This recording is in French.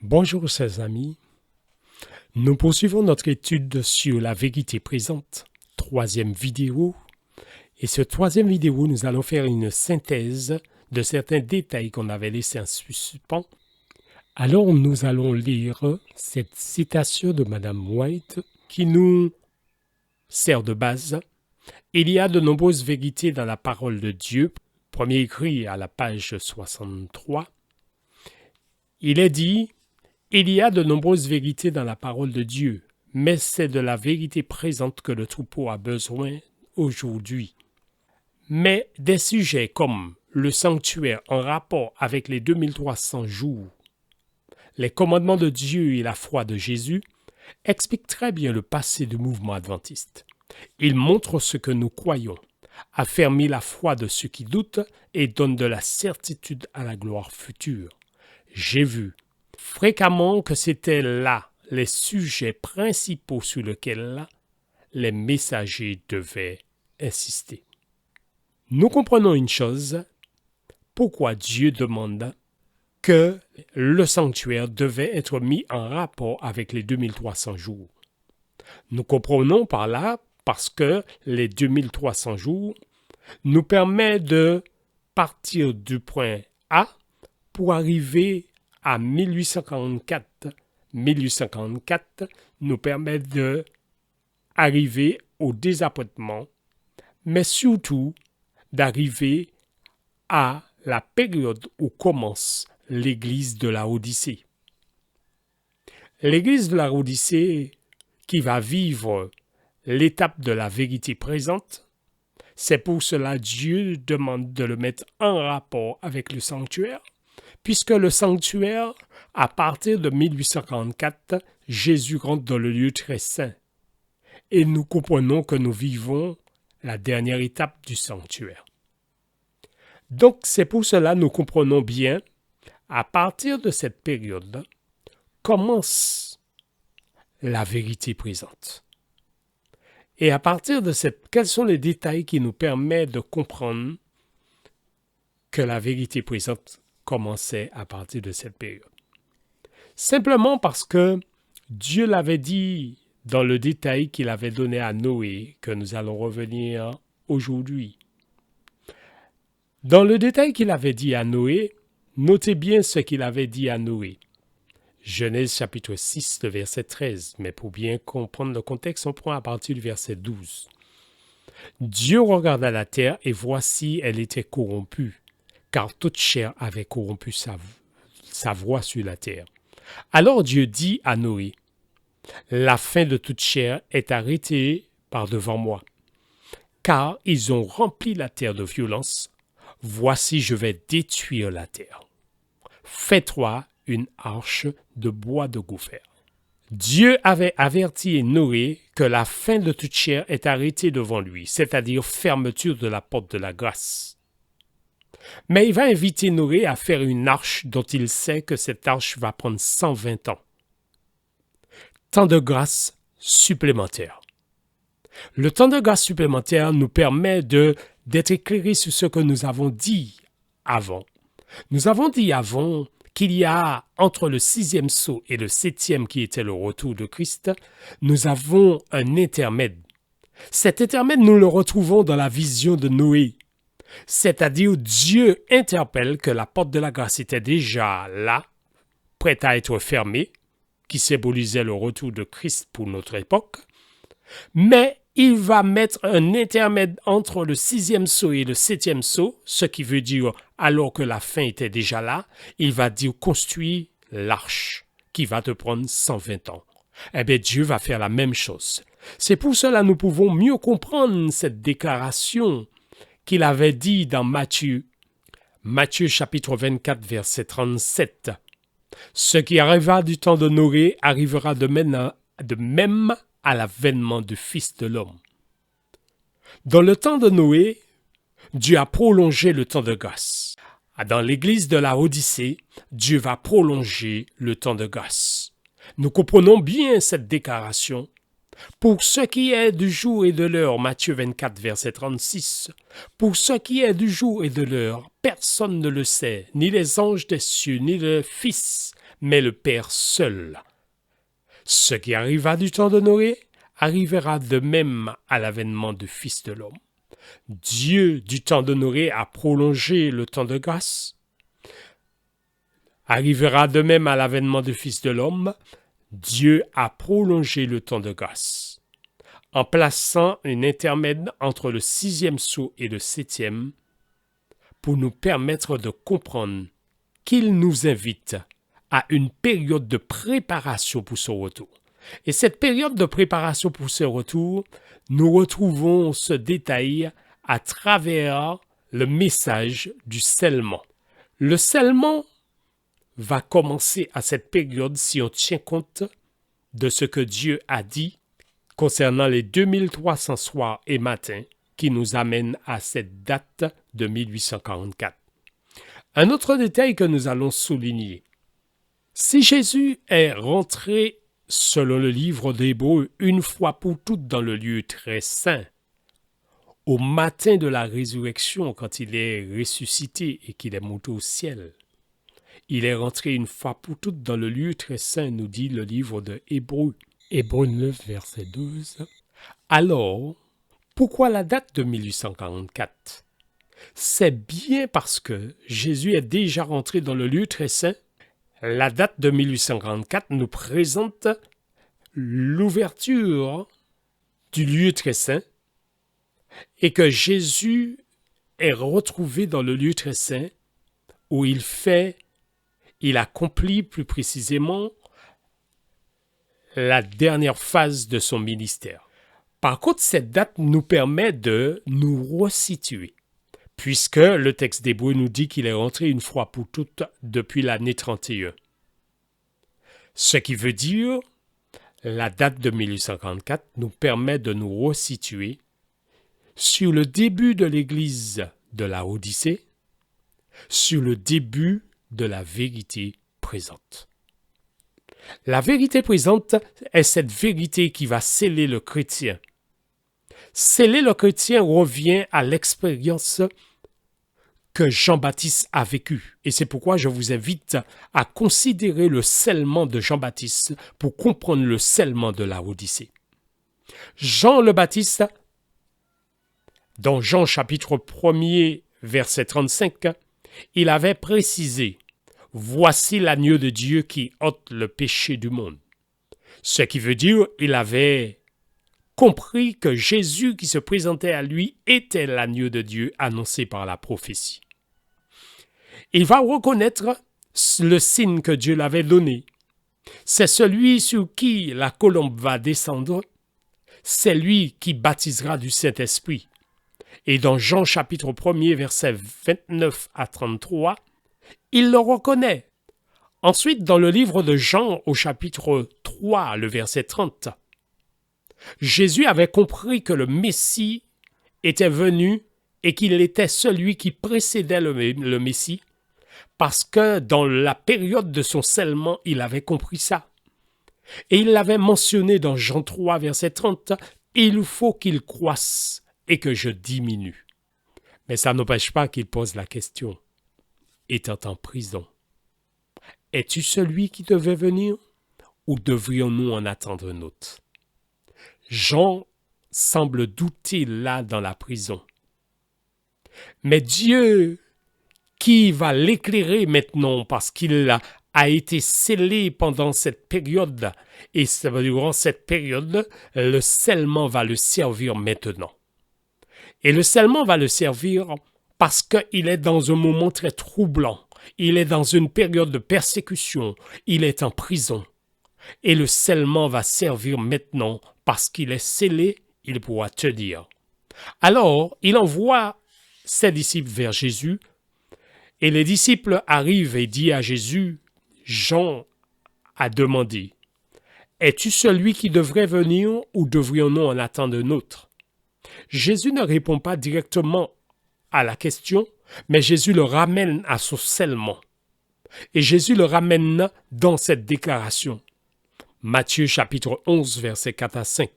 Bonjour chers amis, nous poursuivons notre étude sur la vérité présente, troisième vidéo. Et ce troisième vidéo, nous allons faire une synthèse de certains détails qu'on avait laissés en suspens. Alors nous allons lire cette citation de Madame White qui nous sert de base. Il y a de nombreuses vérités dans la parole de Dieu, premier écrit à la page 63. Il est dit: il y a de nombreuses vérités dans la parole de Dieu, mais c'est de la vérité présente que le troupeau a besoin aujourd'hui. Mais des sujets comme le sanctuaire en rapport avec les 2300 jours, les commandements de Dieu et la foi de Jésus expliquent très bien le passé du mouvement adventiste. Ils montrent ce que nous croyons, affermit la foi de ceux qui doutent et donnent de la certitude à la gloire future. J'ai vu fréquemment que c'était là les sujets principaux sur lesquels les messagers devaient insister. Nous comprenons une chose: pourquoi Dieu demande que le sanctuaire devait être mis en rapport avec les 2300 jours. Nous comprenons par là parce que les 2300 jours nous permettent de partir du point A pour arriver à 1844. 1844 nous permet d'arriver au désappointement, mais surtout d'arriver à la période où commence l'église de la Odyssée. L'église de la Odyssée qui va vivre l'étape de la vérité présente, c'est pour cela Dieu demande de le mettre en rapport avec le sanctuaire, puisque le sanctuaire, à partir de 1844, Jésus rentre dans le lieu très saint. Et nous comprenons que nous vivons la dernière étape du sanctuaire. Donc c'est pour cela que nous comprenons bien, à partir de cette période, commence la vérité présente. Et à partir de quels sont les détails qui nous permettent de comprendre que la vérité présente commençait à partir de cette période? Simplement parce que Dieu l'avait dit dans le détail qu'il avait donné à Noé, que nous allons revenir aujourd'hui. Dans le détail qu'il avait dit à Noé, notez bien ce qu'il avait dit à Noé. Genèse chapitre 6, le verset 13, mais pour bien comprendre le contexte, on prend à partir du verset 12. Dieu regarda la terre et voici, elle était corrompue, car toute chair avait corrompu sa voix sur la terre. Alors Dieu dit à Noé: la fin de toute chair est arrêtée par devant moi, car ils ont rempli la terre de violence. Voici, je vais détruire la terre. Fais-toi une arche de bois de gopher. Dieu avait averti Noé que la fin de toute chair est arrêtée devant lui, c'est-à-dire fermeture de la porte de la grâce. Mais il va inviter Noé à faire une arche dont il sait que cette arche va prendre 120 ans. Temps de grâce supplémentaire. Le temps de grâce supplémentaire nous permet d'être éclairés sur ce que nous avons dit avant. Nous avons dit avant qu'il y a entre le 6e sceau et le 7e qui était le retour de Christ, nous avons un intermède. Cet intermède, nous le retrouvons dans la vision de Noé. C'est-à-dire Dieu interpelle que la porte de la grâce était déjà là, prête à être fermée, qui symbolisait le retour de Christ pour notre époque, mais il va mettre un intermède entre le 6e sceau et le 7e sceau, ce qui veut dire, alors que la fin était déjà là, il va dire construire l'arche, qui va te prendre 120 ans. Eh bien, Dieu va faire la même chose. C'est pour cela que nous pouvons mieux comprendre cette déclaration qu'il avait dit dans Matthieu chapitre 24, verset 37. Ce qui arriva du temps de Noé arrivera de même à l'avènement du Fils de l'homme. Dans le temps de Noé, Dieu a prolongé le temps de grâce. Dans l'église de la Odyssée, Dieu va prolonger le temps de grâce. Nous comprenons bien cette déclaration. Pour ce qui est du jour et de l'heure, Matthieu 24, verset 36, pour ce qui est du jour et de l'heure, personne ne le sait, ni les anges des cieux, ni le Fils, mais le Père seul. Ce qui arriva du temps de Noé arrivera de même à l'avènement du Fils de l'homme. Dieu, du temps de Noé, a prolongé le temps de grâce. Arrivera de même à l'avènement du Fils de l'homme. Dieu a prolongé le temps de grâce, en plaçant une intermède entre le 6e sceau et le 7e, pour nous permettre de comprendre qu'il nous invite à une période de préparation pour son retour. Et cette période de préparation pour son retour, nous retrouvons ce détail à travers le message du scellement. Le scellement va commencer à cette période si on tient compte de ce que Dieu a dit concernant les 2300 soirs et matins qui nous amène à cette date de 1844. Un autre détail que nous allons souligner. Si Jésus est rentré, selon le livre d'Hébreux, une fois pour toutes dans le lieu très saint, au matin de la résurrection, quand il est ressuscité et qu'il est monté au ciel, il est rentré une fois pour toutes dans le lieu très saint, nous dit le livre de Hébreux. Hébreux 9, verset 12. Alors, pourquoi la date de 1844? C'est bien parce que Jésus est déjà rentré dans le lieu très saint. La date de 1844 nous présente l'ouverture du lieu très saint et que Jésus est retrouvé dans le lieu très saint où il accomplit plus précisément la dernière phase de son ministère. Par contre, cette date nous permet de nous resituer, puisque le texte d'Hébreux nous dit qu'il est rentré une fois pour toutes depuis l'année 31. Ce qui veut dire, la date de 1844 nous permet de nous resituer sur le début de l'Église de la Odyssée, sur le début de la vérité présente. La vérité présente est cette vérité qui va sceller le chrétien. Sceller le chrétien revient à l'expérience que Jean-Baptiste a vécue. Et c'est pourquoi je vous invite à considérer le scellement de Jean-Baptiste pour comprendre le scellement de la Odyssée. Jean le Baptiste, dans Jean chapitre 1er, verset 35, il avait précisé « Voici l'agneau de Dieu qui ôte le péché du monde ». Ce qui veut dire il avait compris que Jésus qui se présentait à lui était l'agneau de Dieu annoncé par la prophétie. Il va reconnaître le signe que Dieu l'avait donné. C'est celui sur qui la colombe va descendre, c'est lui qui baptisera du Saint-Esprit. Et dans Jean chapitre 1er, versets 29 à 33, il le reconnaît. Ensuite, dans le livre de Jean, au chapitre 3, le verset 30, Jésus avait compris que le Messie était venu et qu'il était celui qui précédait le Messie, parce que dans la période de son scellement, il avait compris ça. Et il l'avait mentionné dans Jean 3, verset 30, « Il faut qu'il croisse et que je diminue. » Mais ça n'empêche pas qu'il pose la question, étant en prison. Es-tu celui qui devait venir ou devrions-nous en attendre un autre? Jean semble douter là dans la prison. Mais Dieu, qui va l'éclairer maintenant parce qu'il a été scellé pendant cette période, et durant cette période, le scellement va le servir maintenant. Et le scellement va le servir parce qu'il est dans un moment très troublant. Il est dans une période de persécution. Il est en prison. Et le scellement va servir maintenant parce qu'il est scellé, il pourra te dire. Alors, il envoie ses disciples vers Jésus. Et les disciples arrivent et disent à Jésus, Jean a demandé, « Es-tu celui qui devrait venir ou devrions-nous en attendre un autre ?» Jésus ne répond pas directement à la question, mais Jésus le ramène à son scellement. Et Jésus le ramène dans cette déclaration. Matthieu chapitre 11, versets 4 à 5.